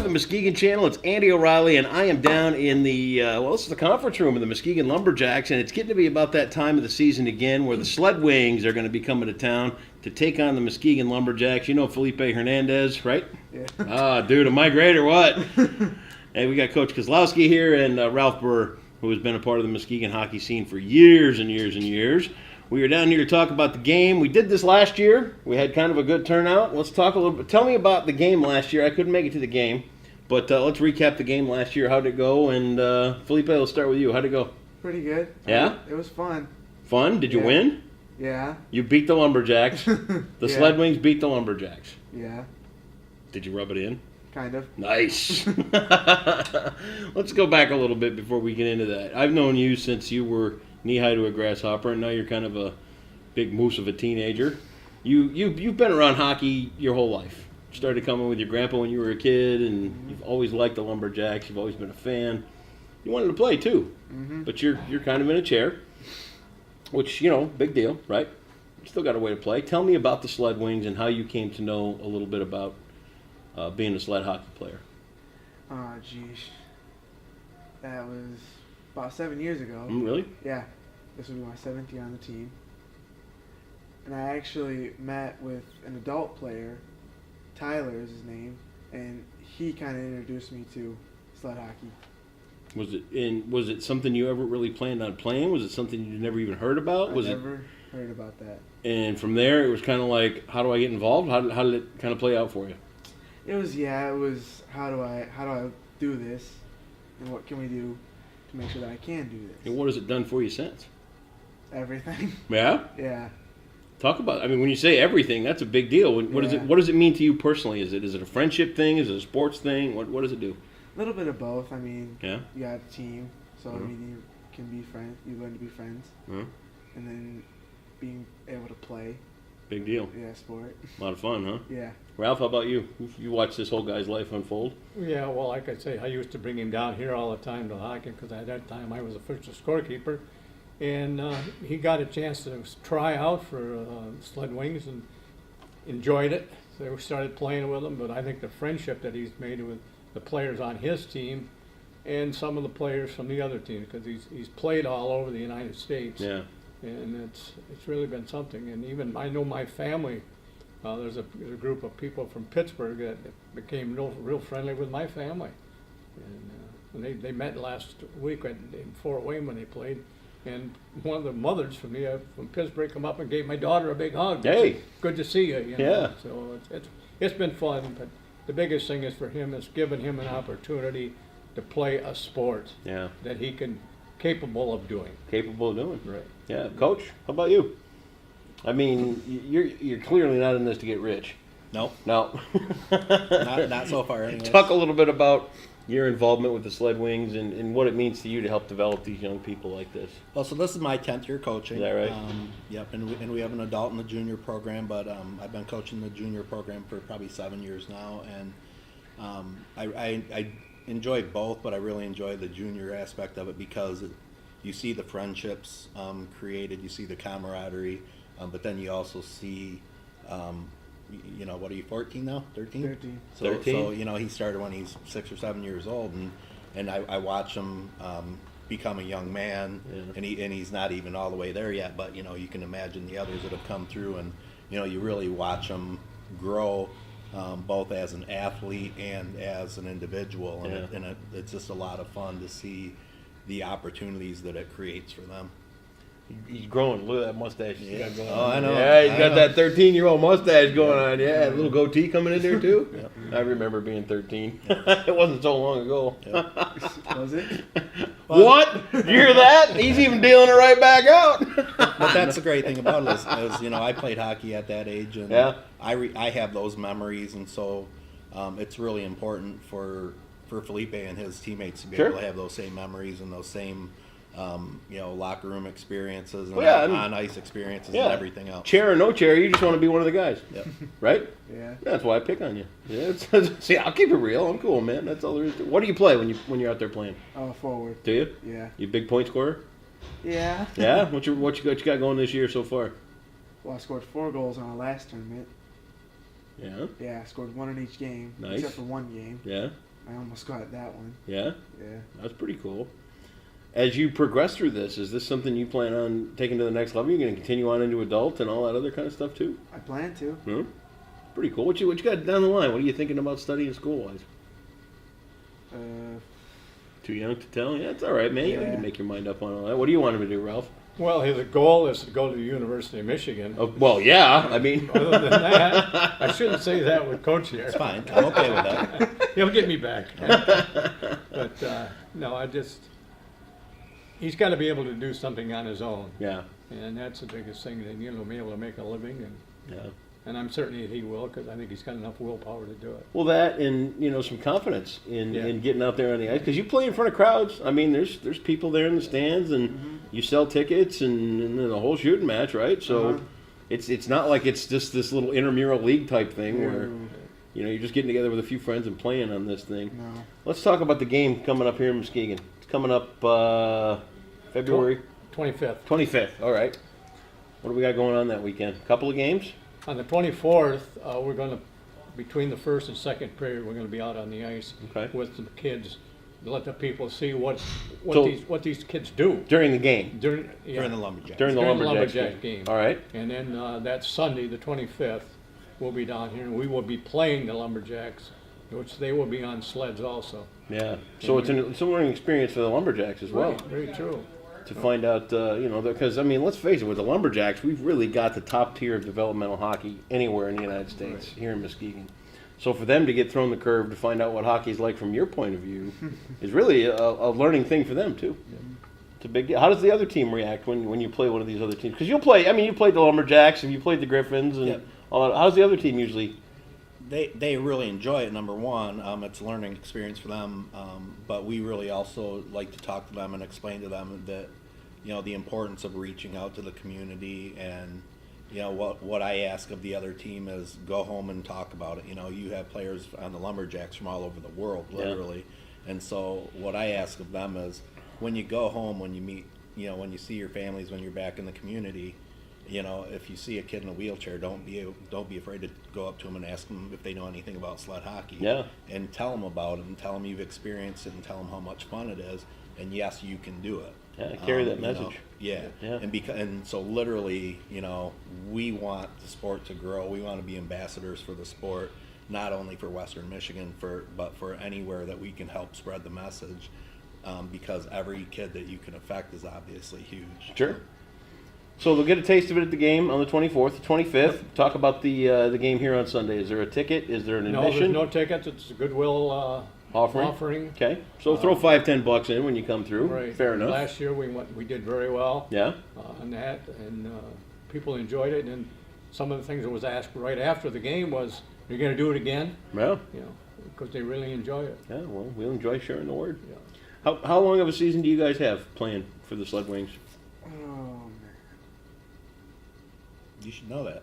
to the Muskegon channel. It's Andy O'Reilly, and I am down in the, this is the conference room of the Muskegon Lumberjacks, and it's getting to be about that time of the season again where the Sled Wings are going to be coming to town to take on the Muskegon Lumberjacks. You know Philipe Hernandez, right? Yeah. Dude, am I great or what? Hey, we got Coach Kozlowski here and Ralph Burr, who has been a part of the Muskegon hockey scene for years and years and years. We are down here to talk about the game. We did this last year. We had kind of a good turnout. Let's talk a little bit. Tell me about the game last year. I couldn't make it to the game, but let's recap the game last year. How'd it go? And Philippe, let's start with you. How'd it go? Pretty good. Yeah? It was fun. Fun? Did you win? Yeah. You beat the Lumberjacks. The Sled Wings beat the Lumberjacks. Yeah. Did you rub it in? Kind of. Nice. Let's go back a little bit before we get into that. I've known you since you were knee-high to a grasshopper, and now you're kind of a big moose of a teenager. You've been around hockey your whole life. You started coming with your grandpa when you were a kid, and you've always liked the Lumberjacks. You've always been a fan. You wanted to play, too. But you're kind of in a chair, which, big deal, right? You still got a way to play. Tell me about the Sled Wings and how you came to know a little bit about being a sled hockey player. Oh, geez. That was about 7 years ago. Really? Yeah. This would be my 7th year on the team. And I actually met with an adult player, Tyler is his name, and he kind of introduced me to sled hockey. Was it something you ever really planned on playing? Was it something you never even heard about? I never heard about that. And from there, it was kind of like, how do I get involved? How did it kind of play out for you? It was how do I do this, and what can we do to make sure that I can do this? And what has it done for you since? Everything. Yeah? Yeah. Talk about it. I mean, when you say everything, that's a big deal. What does it mean to you personally? Is it a friendship thing? Is it a sports thing? What does it do? A little bit of both. I mean, yeah. You got a team, so I mean, you can be friends. You learn to be friends, and then being able to play. Big deal. Yeah, sport. A lot of fun, huh? Yeah. Ralph, how about you? You watched this whole guy's life unfold. Yeah, well, like I say, I used to bring him down here all the time to hockey because at that time I was a first scorekeeper, and he got a chance to try out for Sled Wings and enjoyed it. So we started playing with him, but I think the friendship that he's made with the players on his team and some of the players from the other teams, because he's played all over the United States. Yeah. And it's really been something. And even I know my family, there's a group of people from Pittsburgh that became real friendly with my family. And they met last week in Fort Wayne when they played. And one of the mothers from Pittsburgh come up and gave my daughter a big hug. Hey. Good to see you. Yeah. So it's been fun. But the biggest thing is for him is giving him an opportunity to play a sport that he can capable of doing. Right. Yeah. Coach, how about you? I mean, you're clearly not in this to get rich. Nope. No. not so far anyways. Talk a little bit about your involvement with the Sled Wings and what it means to you to help develop these young people like this. Well, so this is my 10th year coaching. Is that right? Yep, and we have an adult in the junior program, but I've been coaching the junior program for probably 7 years now, and I enjoy both, but I really enjoy the junior aspect of it because you see the friendships created, you see the camaraderie, but then you also see, what are you, 14 now? 13? 13. So, 13? So, he started when he's 6 or 7 years old, and I watch him become a young man, and he's not even all the way there yet, but, you can imagine the others that have come through, and, you really watch him grow, both as an athlete and as an individual, and it's just a lot of fun to see the opportunities that it creates for them. He's growing. Look at that mustache he's got going on. Oh, I know. Yeah, he's got that 13-year-old mustache going on. Yeah, a little goatee coming in there, too. Yep. I remember being 13. It wasn't so long ago. Yep. Was it? What? You hear that? He's even dealing it right back out. But that's the great thing about it is I played hockey at that age, and I have those memories, and so it's really important for Philippe and his teammates to be able to have those same memories and those same locker room experiences and on-ice experiences and everything else. Chair or no chair, you just want to be one of the guys. Yep. Right? Yeah. That's why I pick on you. Yeah, see, I'll keep it real. I'm cool, man. That's all there is to it. What do you play when you're out there playing? Forward. Do you? Yeah. You a big point scorer? Yeah. Yeah? What you got going this year so far? Well, I scored 4 goals in our last tournament. Yeah. Yeah, I scored 1 in each game. Nice. Except for 1 game. Yeah. I almost got that one. Yeah? Yeah. That's pretty cool. As you progress through this, is this something you plan on taking to the next level? You're going to continue on into adult and all that other kind of stuff too? I plan to. Hmm? Pretty cool. What you got down the line? What are you thinking about studying school-wise? Too young to tell? Yeah, it's all right, man. You Yeah. can make your mind up on all that. What do you want him to do, Ralph? Well, his goal is to go to the University of Michigan. Oh, well, yeah. I mean, Other than that, I shouldn't say that with Coach here. It's fine. I'm okay with that. He'll get me back. But no, he's got to be able to do something on his own, yeah, and that's the biggest thing. That be able to make a living, yeah. and I'm certain that he will, because I think he's got enough willpower to do it. Well, that and some confidence in Yeah. getting out there on the ice because you play in front of crowds. I mean, there's people there in the stands, and you sell tickets and then a whole shooting match, right? So it's not like it's just this little intramural league type thing where you're just getting together with a few friends and playing on this thing. No. Let's talk about the game coming up here in Muskegon. It's coming up February 25th. 25th. All right. What do we got going on that weekend? A couple of games? On the 24th, we're going to, between the first and second period, we're going to be out on the ice Okay. with some kids to let the people see what So- these kids do During the game. during During the Lumberjacks. During the Lumberjacks game. All right. And then that Sunday, the 25th, we'll be down here, and we will be playing the Lumberjacks, which they will be on sleds also. Yeah. So it's a learning experience for the Lumberjacks as well. Right, very true. To find out, because, I mean, let's face it, with the Lumberjacks, we've really got the top tier of developmental hockey anywhere in the United States, here in Muskegon. So for them to get thrown the curve to find out what hockey's like from your point of view is really a learning thing for them, too. It's a big deal. How does the other team react when you play one of these other teams? Because you played the Lumberjacks and you played the Griffins and Yep. all that. How's the other team usually? They really enjoy it. Number one, it's a learning experience for them. But we really also like to talk to them and explain to them that the importance of reaching out to the community. And what I ask of the other team is go home and talk about it. You have players on the Lumberjacks from all over the world, literally. And so what I ask of them is when you go home, when you meet, when you see your families, when you're back in the community, if you see a kid in a wheelchair, don't be afraid to go up to them and ask them if they know anything about sled hockey. Yeah. And tell them about it, and tell them you've experienced it, and tell them how much fun it is. And yes, you can do it. Yeah, carry that message. Yeah. Yeah. And so literally, we want the sport to grow. We want to be ambassadors for the sport, not only for Western Michigan, but for anywhere that we can help spread the message. Because every kid that you can affect is obviously huge. Sure. So they'll get a taste of it at the game on the 24th, the 25th. Talk about the game here on Sunday. Is there a ticket? Is there an admission? No, there's no tickets. It's a goodwill offering. Okay. So throw $5-10 in when you come through. Right. Fair enough. Last year we did very well. Yeah. On that, and people enjoyed it. And some of the things that was asked right after the game was, "You're going to do it again?" Well. Because they really enjoy it. Yeah. Well, we'll enjoy sharing the word. Yeah. How long of a season do you guys have planned for the Sled Wings? Oh, man. You should know that.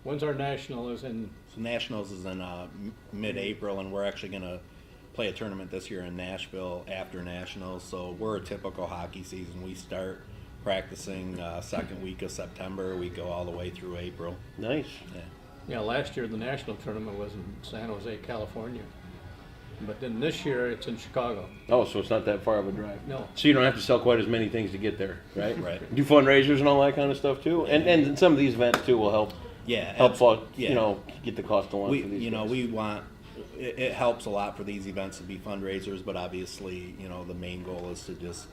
When's our national is in? So Nationals is in mid-April, and we're actually going to play a tournament this year in Nashville after Nationals. So we're a typical hockey season. We start practicing second week of September. We go all the way through April. Nice. Yeah. Yeah, last year the national tournament was in San Jose, California. But then this year it's in Chicago. Oh, so it's not that far of a drive. No. So you don't have to sell quite as many things to get there, right? Right. Do fundraisers and all that kind of stuff too, and some of these events too will help Yeah. get the cost along. We for these guys. we want it helps a lot for these events to be fundraisers, but obviously the main goal is to just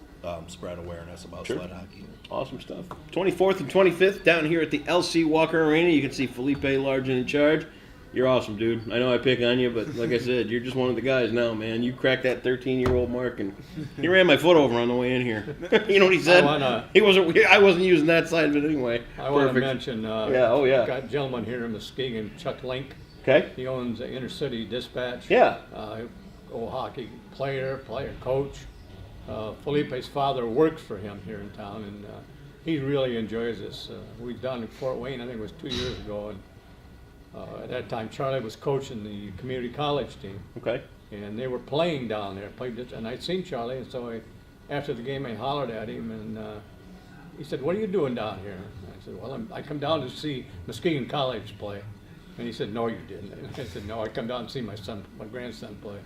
spread awareness about Sure. sled hockey. Awesome stuff. 24th and 25th down here at the LC Walker Arena. You can see Philipe large and in charge. You're awesome, dude. I know I pick on you, but like I said, you're just one of the guys now, man. You cracked that 13-year-old mark, and he ran my foot over on the way in here. You know what he said? I wasn't using that side of it anyway. I want to mention, got a gentleman here in Muskegon, Chuck Link. Okay. He owns the Inner City Dispatch. Yeah. Old hockey player, coach. Felipe's father works for him here in town, and he really enjoys this. We've done in Fort Wayne, I think it was 2 years ago, and at that time Charlie was coaching the community college team. Okay. And they were playing down there, and I'd seen Charlie, and so after the game I hollered at him, and he said, "What are you doing down here?" And I said, "Well, I come down to see Muskegon College play." And he said, "No, you didn't." And I said, "No, I come down to see my grandson play."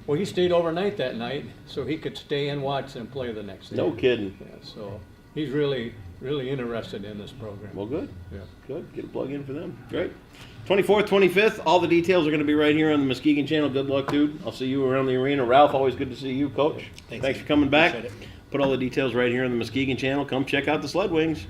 Well, he stayed overnight that night, so he could stay and watch them play the next day. No kidding. Yeah, so he's really interested in this program. Well, good. Yeah. Good. Get a plug in for them. Great. 24th, 25th. All the details are going to be right here on the Muskegon channel. Good luck, dude. I'll see you around the arena. Ralph, always good to see you, Coach. Thanks for coming back. Appreciate it. Put all the details right here on the Muskegon channel. Come check out the Sled Wings.